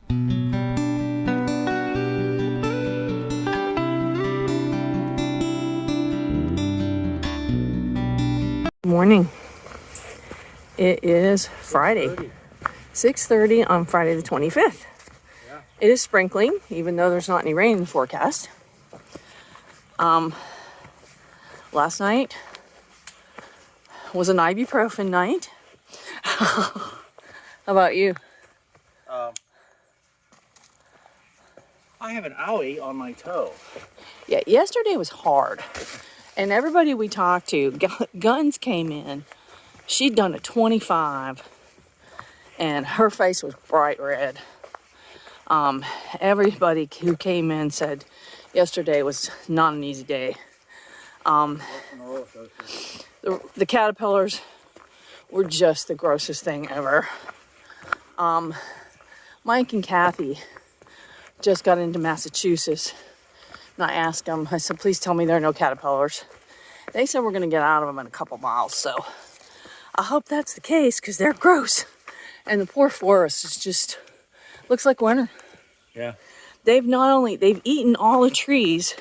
Morning. It is Friday, 6:30 on Friday the 25th. Yeah. It is sprinkling, even though there's not any rain in the forecast. Last night was an ibuprofen night. How about you? I have an owie on my toe. Yeah, yesterday was hard. And everybody we talked to, Guns came in. She'd done a 25. And her face was bright red. Everybody who came in said yesterday was not an easy day. The caterpillars were just the grossest thing ever. Mike and Kathy just got into Massachusetts. And I asked them, I said, please tell me there are no caterpillars. They said we're going to get out of them in a couple miles. So I hope that's the case because they're gross. And the poor forest is just, looks like winter. Yeah. They've eaten all the trees.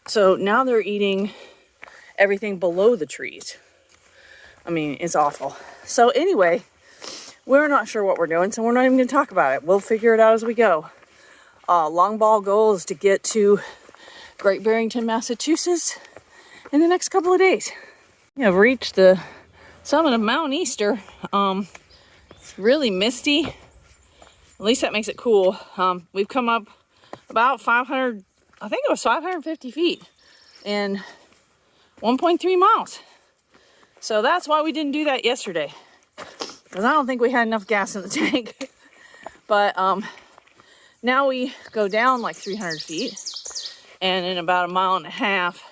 So now they're eating everything below the trees. I mean, it's awful. So anyway, we're not sure what we're doing, so we're not even going to talk about it. We'll figure it out as we go. Long ball goal is to get to Great Barrington, Massachusetts in the next couple of days. We have reached the summit of Mount Easter. It's really misty. At least that makes it cool. We've come up about 500, I think it was 550 feet in 1.3 miles. So that's why we didn't do that yesterday. Because I don't think we had enough gas in the tank. But now we go down like 300 feet. And in about a mile and a half,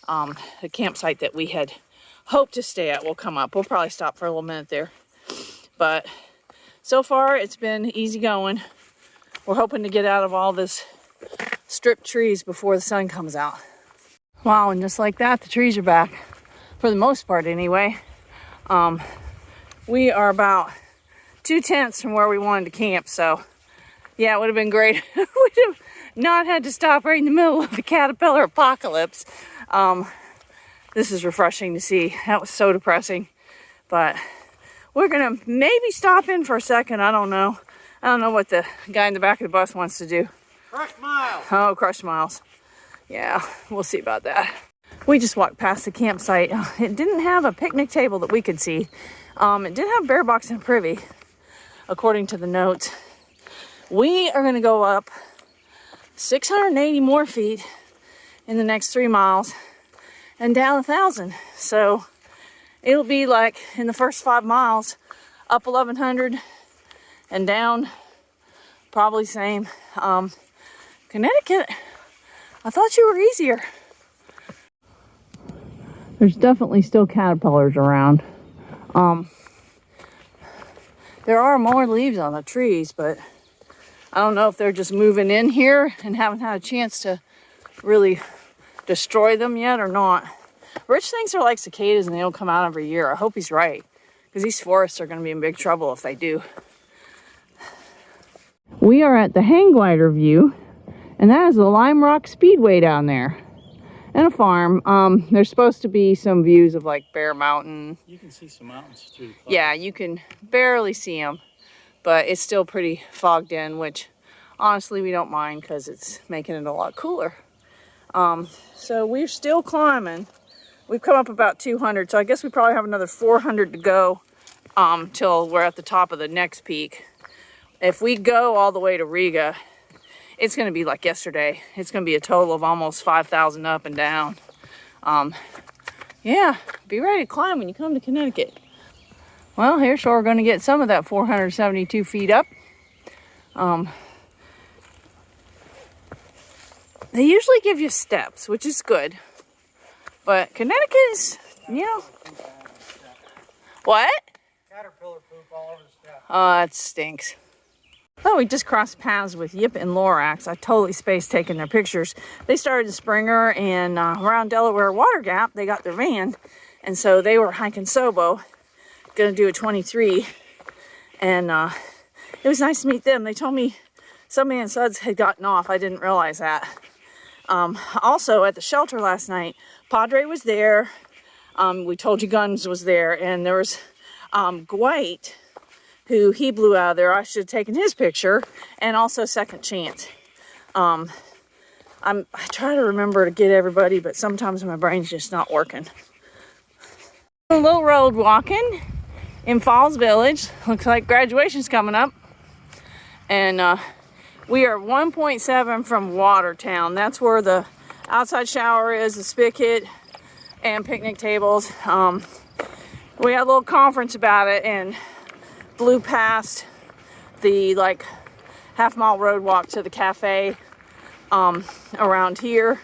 the campsite that we had hoped to stay at will come up. We'll probably stop for a little minute there. But so far, it's been easy going. We're hoping to get out of all this stripped trees before the sun comes out. Wow, and just like that, the trees are back. For the most part, anyway. We are about 2/10 from where we wanted to camp, so yeah, it would have been great. We'd have not had to stop right in the middle of the caterpillar apocalypse. This is refreshing to see. That was so depressing. But we're gonna maybe stop in for a second. I don't know. I don't know what the guy in the back of the bus wants to do. Crush miles. Oh, crush miles. Yeah, we'll see about that. We just walked past the campsite. It didn't have a picnic table that we could see. It did have bear box and privy, according to the notes. We are gonna go up 680 more feet in the next 3 miles and down 1,000. So it'll be like in the first 5 miles, up 1,100 and down probably same. Connecticut, I thought you were easier. There's definitely still caterpillars around. There are more leaves on the trees, but I don't know if they're just moving in here and haven't had a chance to really destroy them yet or not. Rich thinks they're like cicadas and they don't come out every year. I hope he's right, because these forests are going to be in big trouble if they do. We are at the hang glider view, and that is the Lime Rock Speedway down there. And a farm. There's supposed to be some views of like Bear Mountain. You can see some mountains too. Yeah, you can barely see them, but it's still pretty fogged in, which honestly we don't mind because it's making it a lot cooler. So we're still climbing. We've come up about 200, so I guess we probably have another 400 to go till we're at the top of the next peak. If we go all the way to Riga, it's going to be like yesterday. It's going to be a total of almost 5,000 up and down. Yeah, be ready to climb when you come to Connecticut. Well, here's where we're going to get some of that 472 feet up. They usually give you steps, which is good. But Connecticut is, you know. What? Caterpillar poop all over the steps. Oh, that stinks. Oh, we just crossed paths with Yip and Lorax. I totally spaced taking their pictures. They started in Springer, and around Delaware Water Gap, they got their van. And so they were hiking Sobo, gonna do a 23. And it was nice to meet them. They told me somebody in Suds had gotten off. I didn't realize that. Also at the shelter last night, Padre was there. We told you Guns was there, and there was Dwight, who he blew out of there. I should have taken his picture, and also Second Chance. I try to remember to get everybody, but sometimes my brain's just not working. A little road walking in Falls Village. Looks like graduation's coming up. And we are 1.7 from Watertown. That's where the outside shower is, the spigot, and picnic tables. We had a little conference about it and blew past the like half-mile road walk to the cafe around here.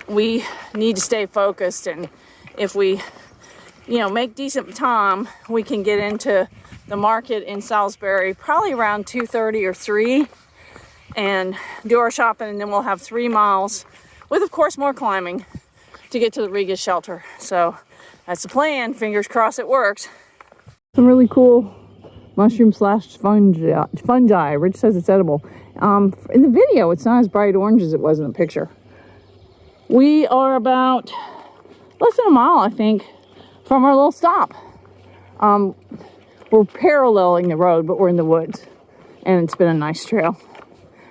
We need to stay focused, and if we make decent time, we can get into the market in Salisbury probably around 2:30 or 3 and do our shopping, and then we'll have 3 miles with, of course, more climbing to get to the Riga shelter. So that's the plan. Fingers crossed it works. Some really cool mushroom slash fungi. Rich says it's edible. In the video, it's not as bright orange as it was in the picture. We are about less than a mile, I think, from our little stop. We're paralleling the road, but we're in the woods, and it's been a nice trail.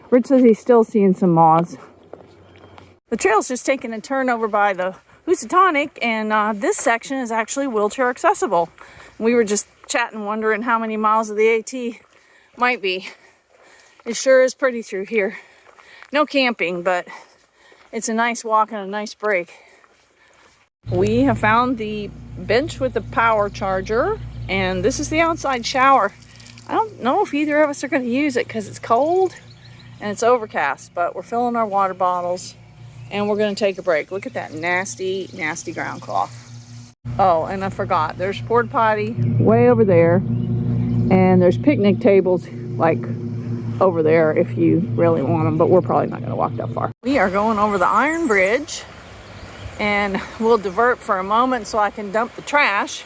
Rich says he's still seeing some moths. The trail's just taking a turn over by the Housatonic, and this section is actually wheelchair accessible. We were just chatting, wondering how many miles of the AT might be. It sure is pretty through here. No camping, but it's a nice walk and a nice break. We have found the bench with the power charger, and this is the outside shower. I don't know if either of us are going to use it because it's cold and it's overcast, but we're filling our water bottles and we're going to take a break. Look at that nasty, nasty ground cloth. Oh, and I forgot, there's porta potty way over there, and there's picnic tables like over there if you really want them, but we're probably not going to walk that far. We are going over the Iron Bridge, and we'll divert for a moment so I can dump the trash.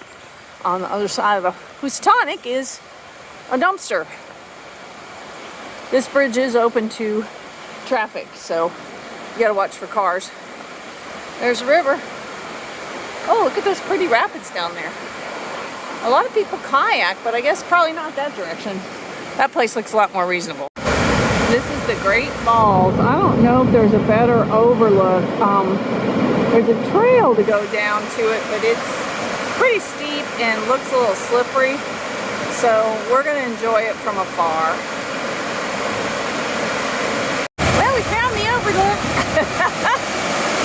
On the other side of the Housatonic is a dumpster. This bridge is open to traffic, so you gotta watch for cars. There's a river. Oh, look at those pretty rapids down there. A lot of people kayak, but I guess probably not that direction. That place looks a lot more reasonable. This is the Great Falls. I don't know if there's a better overlook. There's a trail to go down to it, but it's pretty steep and looks a little slippery. So we're gonna enjoy it from afar. Well, we found the overlook.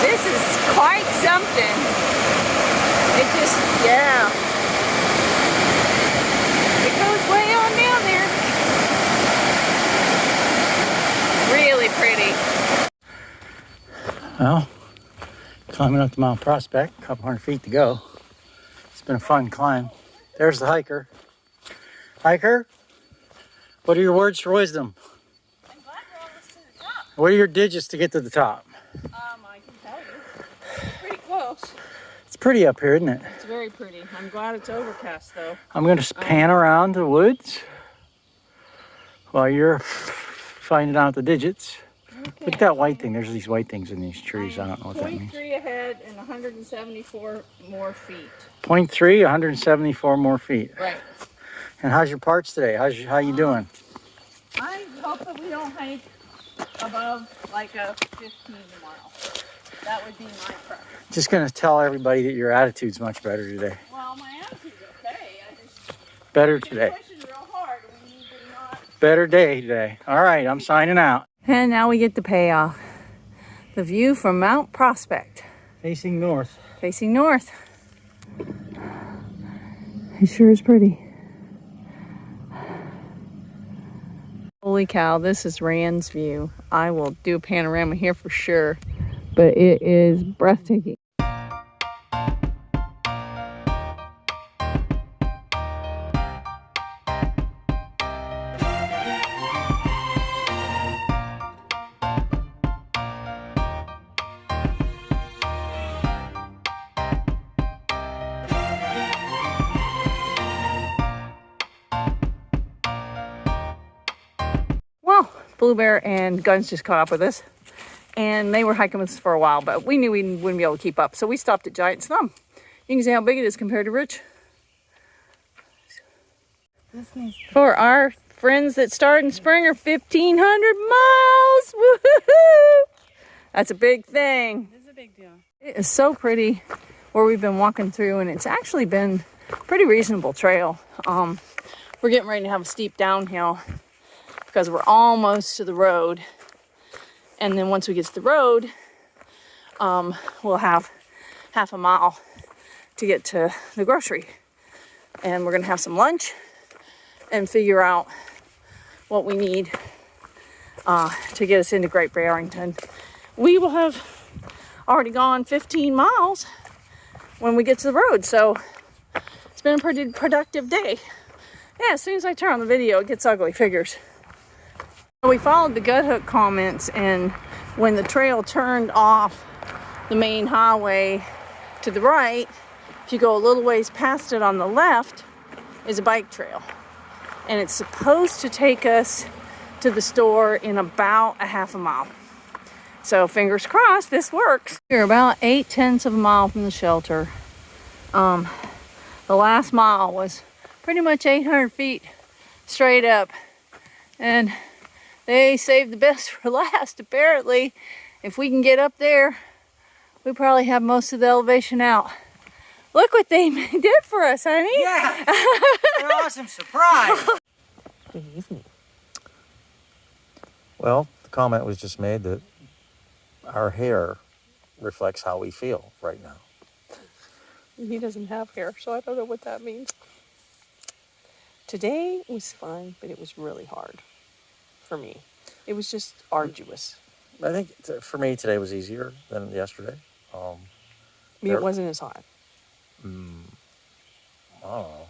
This is quite something. It just, yeah. It goes way on down there. Really pretty. Well, climbing up the Mount Prospect, a couple hundred feet to go. It's been a fun climb. There's the hiker. Hiker, what are your words for wisdom? I'm glad we're almost to the top. What are your digits to get to the top? I can tell you. It's pretty close. It's pretty up here, isn't it? It's very pretty. I'm glad it's overcast, though. I'm going to pan around the woods while you're finding out the digits. Okay. Look at that white thing. There's these white things in these trees. I don't know what that means. 0.3 ahead and 174 more feet. 0.3, 174 more feet. Right. And how's your parts today? How you doing? I hope that we don't hike above like a 15 mile. That would be my preference. Just going to tell everybody that your attitude's much better today. Well, my attitude's okay. Better today. Pushing real hard. We need to not. Better day today. All right, I'm signing out. And now we get the payoff. The view from Mount Prospect. Facing north. Facing north. It sure is pretty. Holy cow, this is Rand's view. I will do a panorama here for sure, but it is breathtaking. Blue Bear and Guns just caught up with us. And they were hiking with us for a while, but we knew we wouldn't be able to keep up. So we stopped at Giant's Thumb. You can see how big it is compared to Rich. For our friends that start in spring are 1,500 miles. Woohoo! That's a big thing. It's a big deal. It is so pretty where we've been walking through, and it's actually been a pretty reasonable trail. We're getting ready to have a steep downhill because we're almost to the road. And then once we get to the road, we'll have half a mile to get to the grocery. And we're gonna have some lunch and figure out what we need to get us into Great Barrington. We will have already gone 15 miles when we get to the road, so it's been a pretty productive day. Yeah, as soon as I turn on the video, it gets ugly, figures. We followed the gut hook comments, and when the trail turned off the main highway to the right, if you go a little ways past it on the left, is a bike trail. And it's supposed to take us to the store in about a half a mile. So fingers crossed this works. We're about 8/10 of a mile from the shelter. The last mile was pretty much 800 feet straight up. And they saved the best for last, apparently. If we can get up there, we probably have most of the elevation out. Look what they did for us, honey. Yeah, an awesome surprise. Good evening. Well, the comment was just made that our hair reflects how we feel right now. He doesn't have hair, so I don't know what that means. Today was fun, but it was really hard for me. It was just arduous. I think for me today was easier than yesterday. It wasn't as hot. I don't know.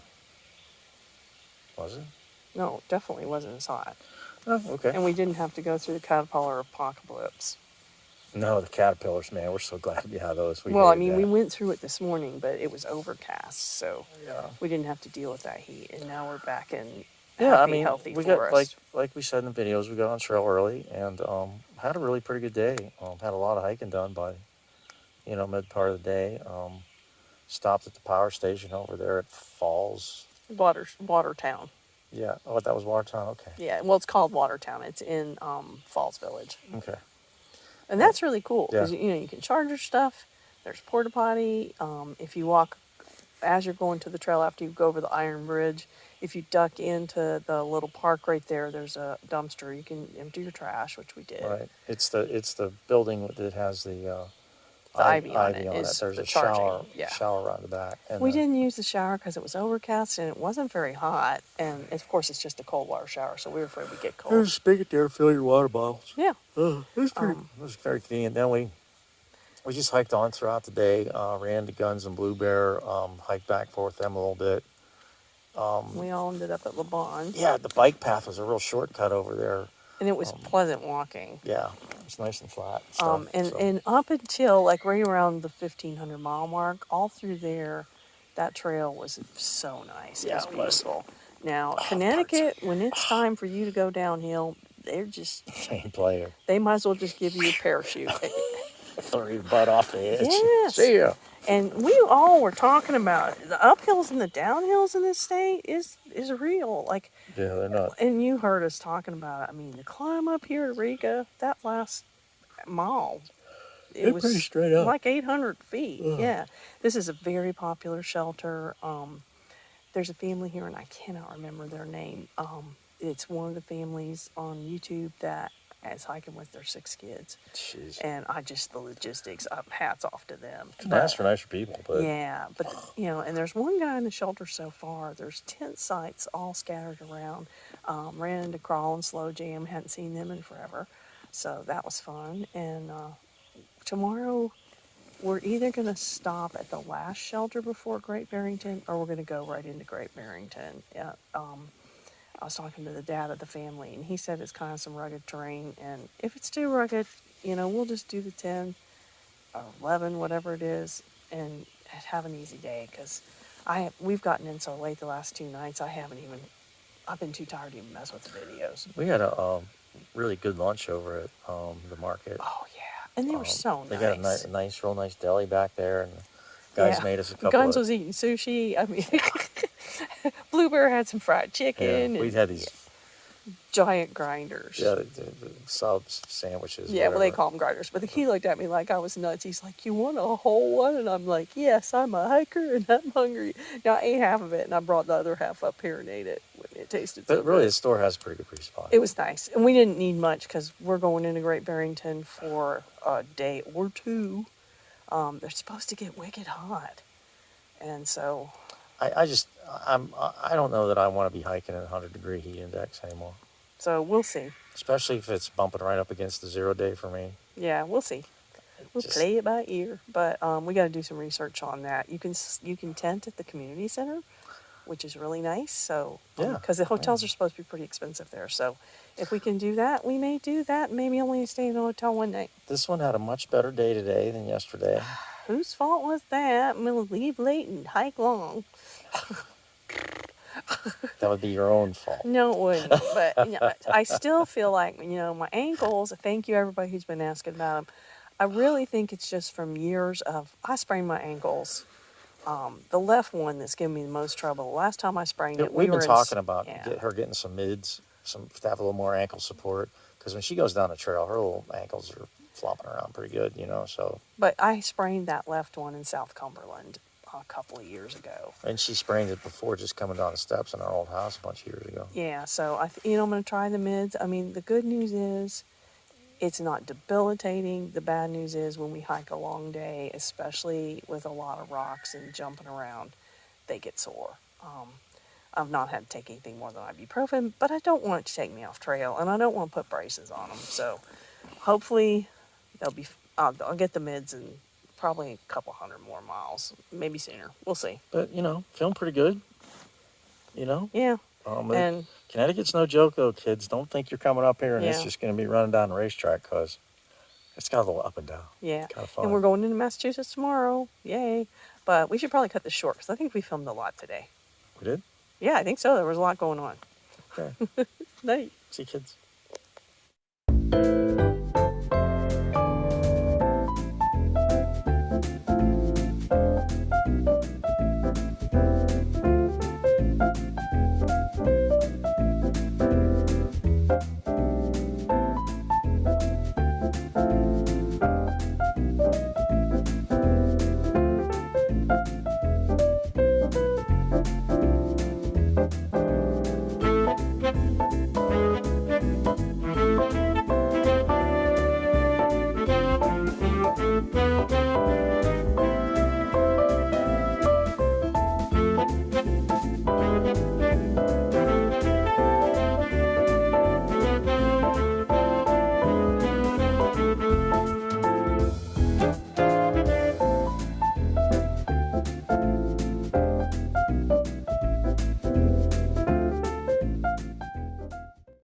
Was it? No, definitely wasn't as hot. Oh, okay. And we didn't have to go through the caterpillar apocalypse. No, the caterpillars, man. We're so glad to be out of those. We went through it this morning, but it was overcast, so Yeah. we didn't have to deal with that heat. And now we're back in healthy we forest. got like we said in the videos, we got on trail early and had a really pretty good day. Had a lot of hiking done by, mid part of the day. Stopped at the power station over there at Falls. Watertown. Yeah. Oh, that was Watertown. Okay. Yeah, well, it's called Watertown. It's in Falls Village. Okay. And that's really cool because, Yeah. you can charge your stuff. There's porta potty. If you walk, as you're going to the trail after you go over the Iron Bridge, if you duck into the little park right there, there's a dumpster. You can empty your trash, which we did. Right. It's the building that has the ivy on ivy it on is it. There's the a charging. shower around the back. And We didn't use the shower because it was overcast and it wasn't very hot. And of course, it's just a cold water shower, so we were afraid we'd get cold. There's a spigot there. Fill your water bottles. Yeah. It was very convenient. Then we just hiked on throughout the day. Ran to Guns and Blue Bear. Hiked back and forth with them a little bit. We all ended up at LaBonne. Yeah, the bike path was a real shortcut over there. And it was pleasant walking. Yeah, it's nice and flat. And stuff, And up until like right around the 1,500 mile mark, all through there, that trail was so nice. Yeah, It it was was. beautiful. Now, Connecticut, when it's time for you to go downhill, they're just, same player. they might as well just give you a parachute. Throw your butt off the edge. Yes. See ya. And we all were talking about it. The uphills and the downhills in this state is real. Like, Yeah, they're not. and you heard us talking about it. I mean, the climb up here to Riga, that last mile, They're pretty straight up. like 800 feet. Yeah. This is a very popular shelter. There's a family here, and I cannot remember their name. It's one of the families on YouTube that is hiking with their 6 kids. Jeez. And the logistics, hats off to them. It's nice for nicer people, but Yeah, but and there's one guy in the shelter so far. There's tent sites all scattered around. Ran into Crawl and Slow Jam. Hadn't seen them in forever, so that was fun. And tomorrow, we're either gonna stop at the last shelter before Great Barrington, or we're gonna go right into Great Barrington. I was talking to the dad of the family, and he said it's kind of some rugged terrain, and if it's too rugged, we'll just do the 10 or 11, whatever it is, and have an easy day, because we've gotten in so late the last 2 nights, I've been too tired to even mess with the videos. we had a really good lunch over at the market. Oh yeah, and they were so They nice. got a nice, real nice deli back there, and the guys Yeah, made us a couple Guns of. was eating sushi. I mean, Blue Bear had some fried Yeah, chicken we and had these. giant grinders. Yeah, the subs sandwiches. Yeah, well, they whatever. call them grinders. But he looked at me like I was nuts. He's like, "You want a whole one?" And I'm like, "Yes, I'm a hiker and I'm hungry." Now, I ate half of it and I brought the other half up here and ate it. It tasted so But really, good. the store has a pretty good response. It was nice. And we didn't need much because we're going into Great Barrington for a day or two. They're supposed to get wicked hot. And so, I don't know that I want to be hiking at 100-degree heat index anymore. we'll see. Especially if it's bumping right up against the 0 day for me. Yeah, we'll see. We'll Just- play it by ear, but we got to do some research on that. You can tent at the community center, which is really nice. So Yeah. because the hotels are supposed to be pretty expensive there. So if we can do that, we may do that. Maybe only stay in a hotel one night. This one had a much better day today than yesterday. Whose fault was that? I'm gonna leave late and hike long. That would be your own fault. No, it wouldn't. But I still feel like my ankles. Thank you everybody who's been asking about them. I really think it's just from years of I sprained my ankles. The left one that's giving me the most trouble. The last time I sprained it, We've were been in talking about yeah. her getting some mids, to have a little more ankle support. Because when she goes down the trail, her little ankles are flopping around pretty good, So, But I sprained that left one in South Cumberland a couple of years ago. and she sprained it before just coming down the steps in our old house a bunch of years ago. Yeah, so I'm going to try the mids. I mean, the good news is it's not debilitating. The bad news is when we hike a long day, especially with a lot of rocks and jumping around, they get sore. I've not had to take anything more than ibuprofen, but I don't want it to take me off trail, and I don't want to put braces on them. So hopefully I'll get the mids in probably a couple hundred more miles, maybe sooner. We'll see. But, feeling pretty good, Yeah. And Connecticut's no joke, though, kids. Don't think you're coming up here and it's Yeah. just going to be running down the racetrack, because it's got a little up and down. yeah, Kind of fun. and we're going into Massachusetts tomorrow. Yay. But we should probably cut this short because I think we filmed a lot today. We did? Yeah, I think so. There was a lot going on. Okay. Night. See you, kids.